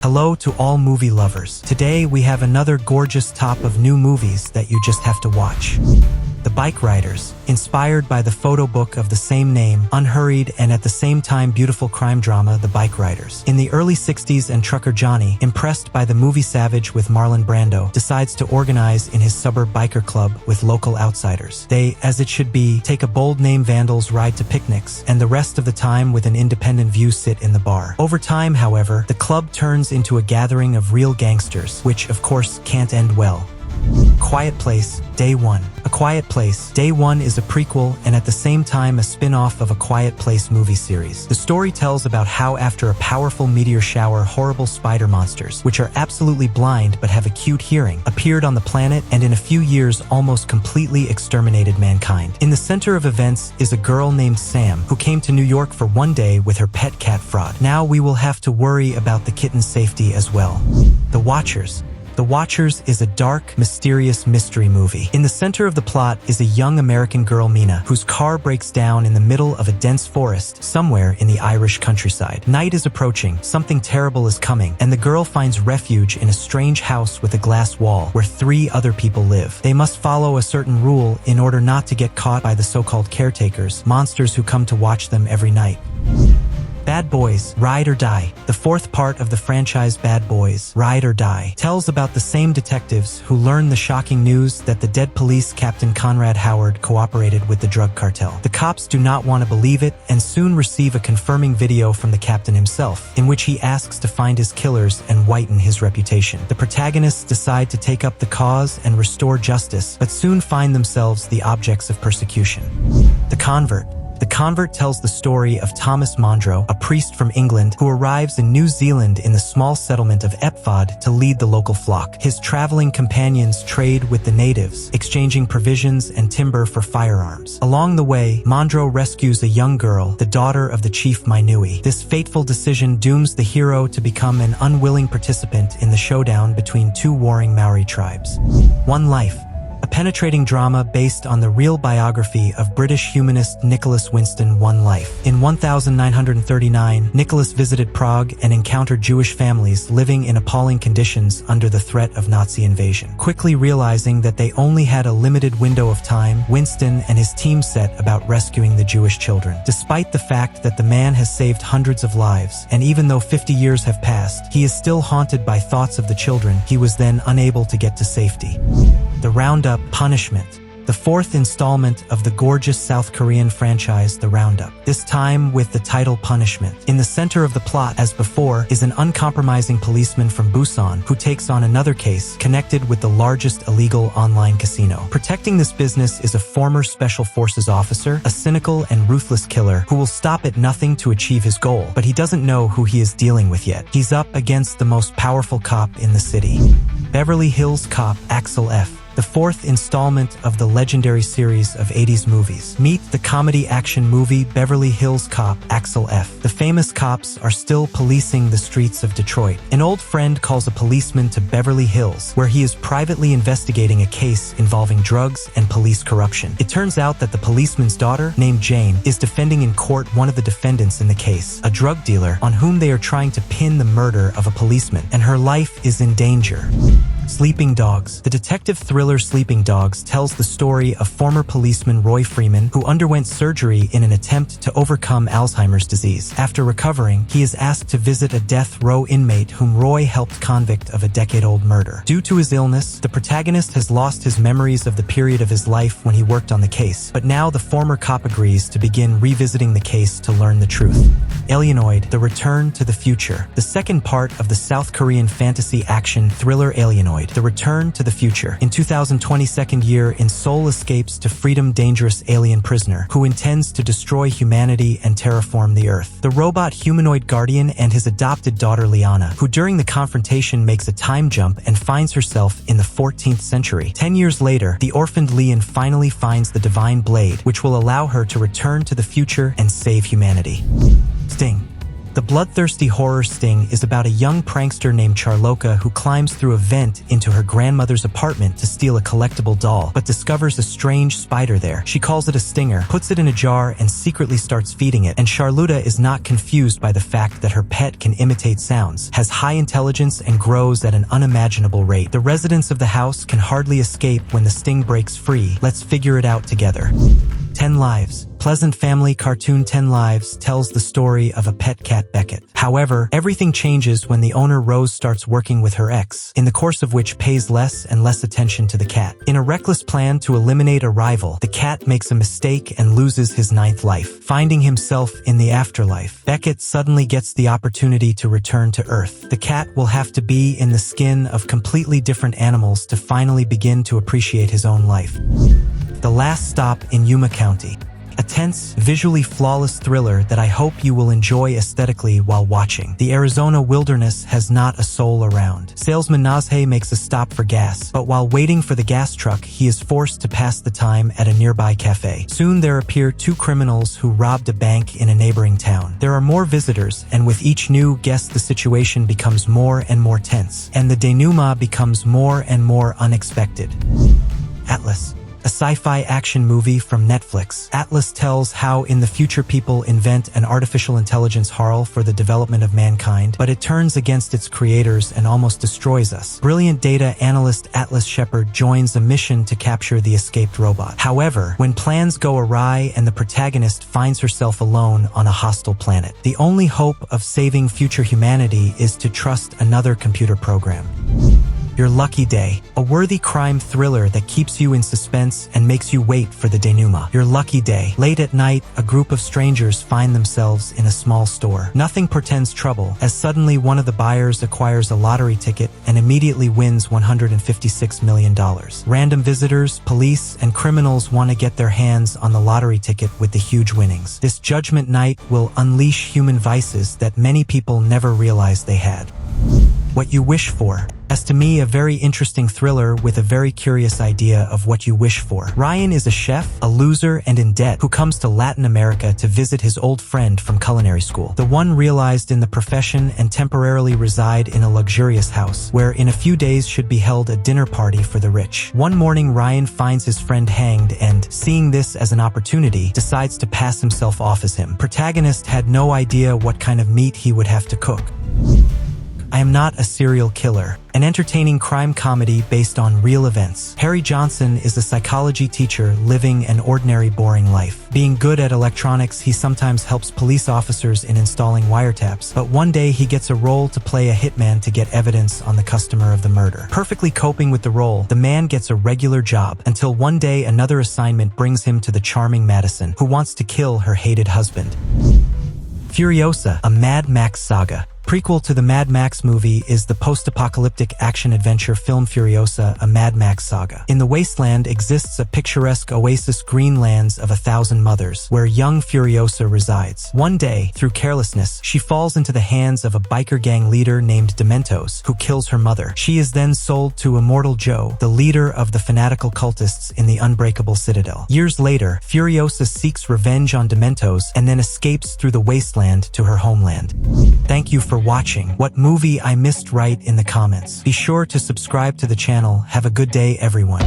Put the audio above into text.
Hello to all movie lovers. Today we have another gorgeous top of new movies that you just have to watch. The Bikeriders, inspired by the photo book of the same name, unhurried and at the same time beautiful crime drama The Bikeriders. In the early 60s, and trucker Johnny, impressed by the movie Savage with Marlon Brando, decides to organize in his suburb biker club with local outsiders. They, as it should be, take a bold name vandals ride to picnics, and the rest of the time with an independent view sit in the bar. Over time, however, the club turns into a gathering of real gangsters, which of course can't end well. Quiet Place, Day One. A Quiet Place, Day One is a prequel and at the same time a spin-off of A Quiet Place movie series. The story tells about how after a powerful meteor shower, horrible spider monsters, which are absolutely blind but have acute hearing, appeared on the planet and in a few years almost completely exterminated mankind. In the center of events is a girl named Sam who came to New York for one day with her pet cat Fraud. Now we will have to worry about the kitten's safety as well. The Watchers. The Watchers is a dark, mysterious mystery movie. In the center of the plot is a young American girl, Mina, whose car breaks down in the middle of a dense forest somewhere in the Irish countryside. Night is approaching, something terrible is coming, and the girl finds refuge in a strange house with a glass wall where 3 other people live. They must follow a certain rule in order not to get caught by the so-called caretakers, monsters who come to watch them every night. Bad Boys, Ride or Die. The fourth part of the franchise Bad Boys, Ride or Die, tells about the same detectives who learn the shocking news that the dead police captain Conrad Howard cooperated with the drug cartel. The cops do not want to believe it and soon receive a confirming video from the captain himself, in which he asks to find his killers and whiten his reputation. The protagonists decide to take up the cause and restore justice, but soon find themselves the objects of persecution. The Convert. The Convert tells the story of Thomas Mondro, a priest from England who arrives in New Zealand in the small settlement of Epfod to lead the local flock. His traveling companions trade with the natives, exchanging provisions and timber for firearms. Along the way, Mondro rescues a young girl, the daughter of the chief Mainui. This fateful decision dooms the hero to become an unwilling participant in the showdown between 2 warring Maori tribes. One Life. A penetrating drama based on the real biography of British humanist Nicholas Winston, One Life. In 1939, Nicholas visited Prague and encountered Jewish families living in appalling conditions under the threat of Nazi invasion. Quickly realizing that they only had a limited window of time, Winston and his team set about rescuing the Jewish children. Despite the fact that the man has saved hundreds of lives, and even though 50 years have passed, he is still haunted by thoughts of the children he was then unable to get to safety. The Roundup, Punishment. The 4th installment of the gorgeous South Korean franchise The Roundup, this time with the title Punishment. In the center of the plot, as before, is an uncompromising policeman from Busan who takes on another case connected with the largest illegal online casino. Protecting this business is a former Special Forces officer, a cynical and ruthless killer who will stop at nothing to achieve his goal, but he doesn't know who he is dealing with yet. He's up against the most powerful cop in the city. Beverly Hills Cop, Axel F. The 4th installment of the legendary series of 80s movies. Meet the comedy action movie Beverly Hills Cop, Axel F. The famous cops are still policing the streets of Detroit. An old friend calls a policeman to Beverly Hills, where he is privately investigating a case involving drugs and police corruption. It turns out that the policeman's daughter, named Jane, is defending in court one of the defendants in the case, a drug dealer on whom they are trying to pin the murder of a policeman, and her life is in danger. Sleeping Dogs. The detective thriller Sleeping Dogs tells the story of former policeman Roy Freeman, who underwent surgery in an attempt to overcome Alzheimer's disease. After recovering, he is asked to visit a death row inmate whom Roy helped convict of a decade-old murder. Due to his illness, the protagonist has lost his memories of the period of his life when he worked on the case, but now the former cop agrees to begin revisiting the case to learn the truth. Alienoid, The Return to the Future. The second part of the South Korean fantasy action thriller Alienoid, The Return to the Future. In 2022nd year, in Seoul escapes to freedom dangerous alien prisoner who intends to destroy humanity and terraform the Earth. The robot humanoid guardian and his adopted daughter Liana, who during the confrontation makes a time jump and finds herself in the 14th century. 10 years later, the orphaned Lian finally finds the divine blade, which will allow her to return to the future and save humanity. Sting. The bloodthirsty horror sting is about a young prankster named Charloka who climbs through a vent into her grandmother's apartment to steal a collectible doll, but discovers a strange spider there. She calls it a stinger, puts it in a jar, and secretly starts feeding it. And Charlotta is not confused by the fact that her pet can imitate sounds, has high intelligence, and grows at an unimaginable rate. The residents of the house can hardly escape when the sting breaks free. Let's figure it out together. 10 Lives. Pleasant family cartoon 10 Lives tells the story of a pet cat, Beckett. However, everything changes when the owner Rose starts working with her ex, in the course of which pays less and less attention to the cat. In a reckless plan to eliminate a rival, the cat makes a mistake and loses his 9th life. Finding himself in the afterlife, Beckett suddenly gets the opportunity to return to Earth. The cat will have to be in the skin of completely different animals to finally begin to appreciate his own life. The Last Stop in Yuma County. A tense, visually flawless thriller that I hope you will enjoy aesthetically while watching. The Arizona wilderness has not a soul around. Salesman Nazhe makes a stop for gas, but while waiting for the gas truck, he is forced to pass the time at a nearby cafe. Soon there appear 2 criminals who robbed a bank in a neighboring town. There are more visitors, and with each new guest the situation becomes more and more tense, and the denouement becomes more and more unexpected. Atlas. A sci-fi action movie from Netflix. Atlas tells how in the future people invent an artificial intelligence HARL for the development of mankind, but it turns against its creators and almost destroys us. Brilliant data analyst Atlas Shepard joins a mission to capture the escaped robot. However, when plans go awry and the protagonist finds herself alone on a hostile planet, the only hope of saving future humanity is to trust another computer program. Your Lucky Day. A worthy crime thriller that keeps you in suspense and makes you wait for the denouement. Your Lucky Day. Late at night, a group of strangers find themselves in a small store. Nothing portends trouble, as suddenly one of the buyers acquires a lottery ticket and immediately wins $156 million. Random visitors, police, and criminals want to get their hands on the lottery ticket with the huge winnings. This judgment night will unleash human vices that many people never realized they had. What You Wish For. As to me, a very interesting thriller with a very curious idea of what you wish for. Ryan is a chef, a loser, and in debt who comes to Latin America to visit his old friend from culinary school. The one realized in the profession and temporarily reside in a luxurious house, where in a few days should be held a dinner party for the rich. One morning, Ryan finds his friend hanged and, seeing this as an opportunity, decides to pass himself off as him. Protagonist had no idea what kind of meat he would have to cook. I Am Not a Serial Killer. An entertaining crime comedy based on real events. Harry Johnson is a psychology teacher living an ordinary, boring life. Being good at electronics, he sometimes helps police officers in installing wiretaps, but one day he gets a role to play a hitman to get evidence on the customer of the murder. Perfectly coping with the role, the man gets a regular job, until one day another assignment brings him to the charming Madison, who wants to kill her hated husband. Furiosa, a Mad Max Saga. Prequel to the Mad Max movie is the post-apocalyptic action-adventure film Furiosa, a Mad Max Saga. In the wasteland exists a picturesque oasis, Green Lands of 1,000 Mothers, where young Furiosa resides. One day, through carelessness, she falls into the hands of a biker gang leader named Dementos, who kills her mother. She is then sold to Immortal Joe, the leader of the fanatical cultists in the Unbreakable Citadel. Years later, Furiosa seeks revenge on Dementos and then escapes through the wasteland to her homeland. Thank you for watching. What movie I missed, write in the comments. Be sure to subscribe to the channel. Have a good day, everyone.